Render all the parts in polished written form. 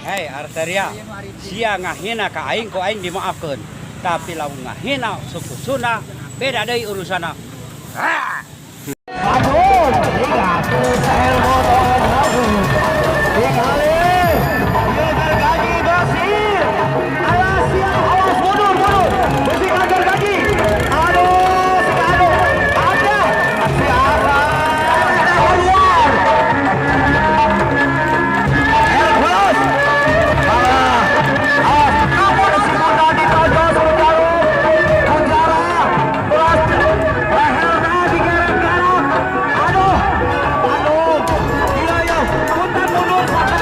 Hei Arteria, sia ngahina ka aing ku aing dimaafkeun. Tapi lamun ngahina suku Sunda beda deui urusana. Aduh, lihat sel motor. Dikali. Dia kaki Basir. Alas siap, awas mundur. Besi kajar kaki. Aduh, si Ado. Ada. Si Ara. Keluar. Hercules. Salah. Awas. Namun si Bunda ditonjol sementara. Penjara. Beras. Lehernya digerek-gerek. Aduh. Iya ya. Punten mundur sekali.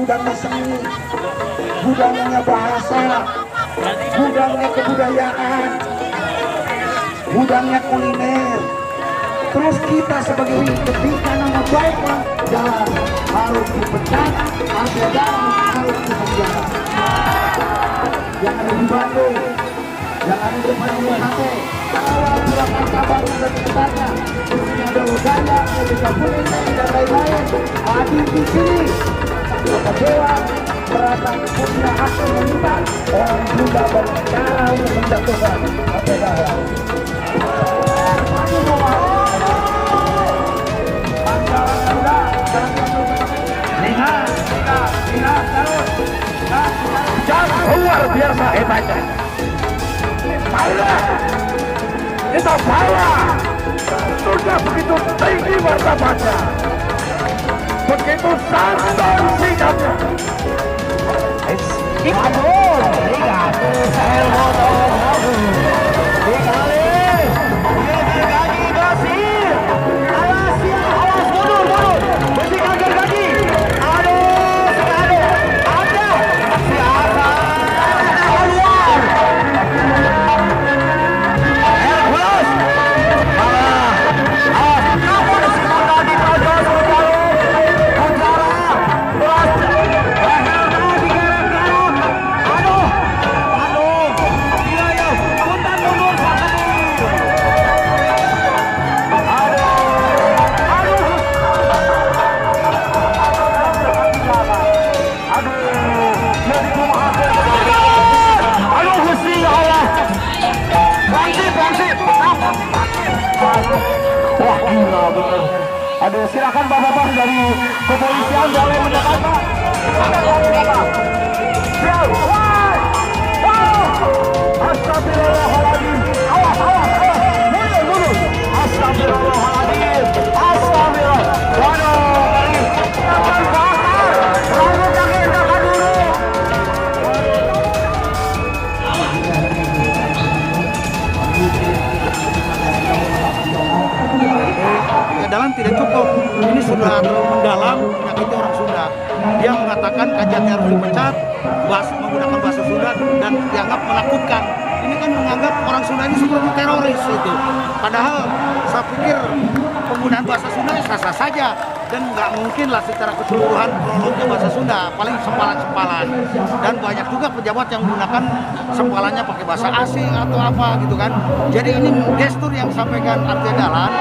Gudangnya seni, gudangnya bahasa, gudangnya kebudayaan, gudangnya kuliner. Terus kita sebagai ketika nama baiklah jalan harus dipecat, ada jalan harus dipenjara. Jangan di Bandung, jangan di depan UHT. Kalau silakan kabar dan sekitarnya, di sini ada budaya, ada kuliner dan lain-lain. Hadir di sini. Dewa merasa punya hak meminta orang Sunda berbicara untuk menjatuhkan kebenaran. Lihat terus. Jangan luar biasa hebatnya. Power, itu power. Sudah begitu tinggi martabatnya. Begitu santai sikapnya. Aduh, lihat sel motor. Dikali. Dia kaki Basir. Alas siap, awas mundur. Besi kajar kaki. Aduh, si Ado. Ada. Si Ara. Keluar. Hercules. Salah. Awas. Namun si Bunda ditonjol sementara. Wah gila bener. Aduh silakan bapak-bapak dari kepolisian boleh mendekat pak. Siap. Astagfirullahaladzim. Awas. Mundur. Astagfirullahaladzim. Astagfirullah. Waduh. Jangan bakar. Rambutnya kita dulu. Dalam tidak cukup, ini sudah terlalu mendalam menyakiti orang Sunda. Dia mengatakan kajiannya harus dipecat, menggunakan bahasa Sunda dan dianggap menakutkan. Ini kan menganggap orang Sunda ini seperti teroris itu. Padahal saya pikir penggunaan bahasa Sunda sah-sah saja. dan nggak mungkin lah secara keseluruhan prolognya bahasa Sunda, paling sempalan-sempalan. Dan banyak juga pejabat yang menggunakan sempalannya pakai bahasa asing atau apa gitu kan. Jadi ini gestur yang disampaikan Artia Dahlan.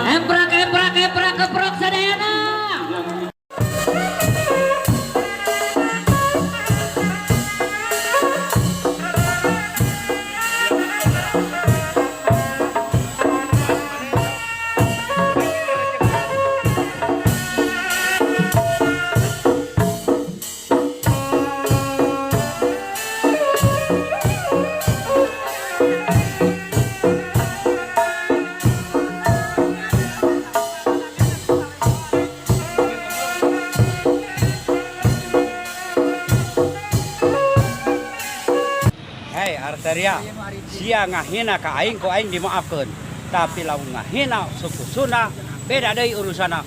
Emprak, emprak, emprak, keprok sadayana. Hei Arteria, sia ngahina ka aing ko aing dimaafkeun. Tapi lamun ngahina suku Sunda beda deui urusana.